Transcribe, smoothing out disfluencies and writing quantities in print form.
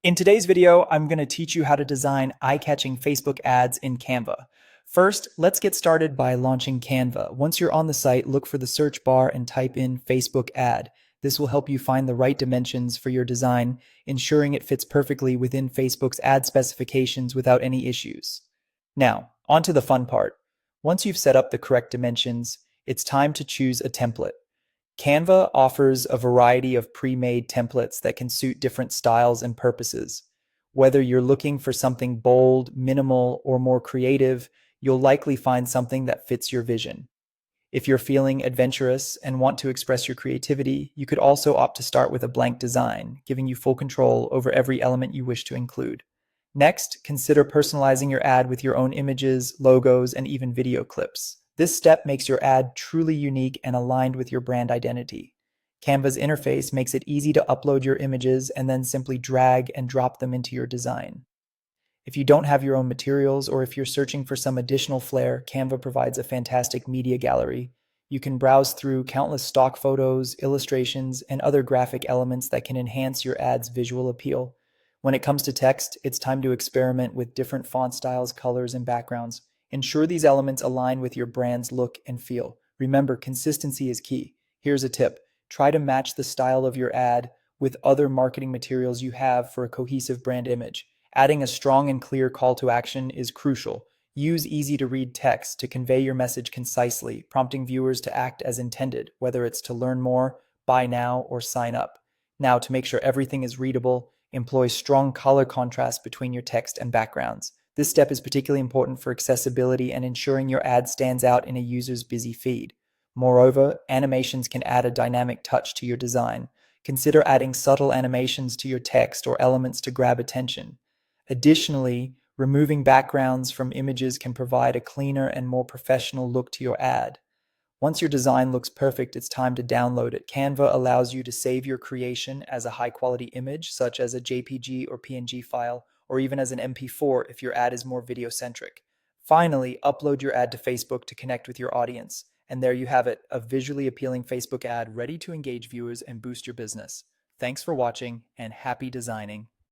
In today's video, I'm going to teach you how to design eye-catching Facebook ads in Canva. First, let's get started by launching Canva. Once you're on the site, look for the search bar and type in Facebook ad. This will help you find the right dimensions for your design, ensuring it fits perfectly within Facebook's ad specifications without any issues. Now, on to the fun part. Once you've set up the correct dimensions, it's time to choose a template. Canva offers a variety of pre-made templates that can suit different styles and purposes. Whether you're looking for something bold, minimal, or more creative, you'll likely find something that fits your vision. If you're feeling adventurous and want to express your creativity, you could also opt to start with a blank design, giving you full control over every element you wish to include. Next, consider personalizing your ad with your own images, logos, and even video clips. This step makes your ad truly unique and aligned with your brand identity. Canva's interface makes it easy to upload your images and then simply drag and drop them into your design. If you don't have your own materials or if you're searching for some additional flair, Canva provides a fantastic media gallery. You can browse through countless stock photos, illustrations, and other graphic elements that can enhance your ad's visual appeal. When it comes to text, it's time to experiment with different font styles, colors, and backgrounds. Ensure these elements align with your brand's look and feel. Remember, consistency is key. Here's a tip. Try to match the style of your ad with other marketing materials you have for a cohesive brand image. Adding a strong and clear call to action is crucial. Use easy-to-read text to convey your message concisely, prompting viewers to act as intended, whether it's to learn more, buy now, or sign up. Now, to make sure everything is readable, employ strong color contrast between your text and backgrounds. This step is particularly important for accessibility and ensuring your ad stands out in a user's busy feed. Moreover, animations can add a dynamic touch to your design. Consider adding subtle animations to your text or elements to grab attention. Additionally, removing backgrounds from images can provide a cleaner and more professional look to your ad. Once your design looks perfect, it's time to download it. Canva allows you to save your creation as a high-quality image, such as a JPG or PNG file, or even as an MP4 if your ad is more video-centric. Finally, upload your ad to Facebook to connect with your audience. And there you have it, a visually appealing Facebook ad ready to engage viewers and boost your business. Thanks for watching, and happy designing.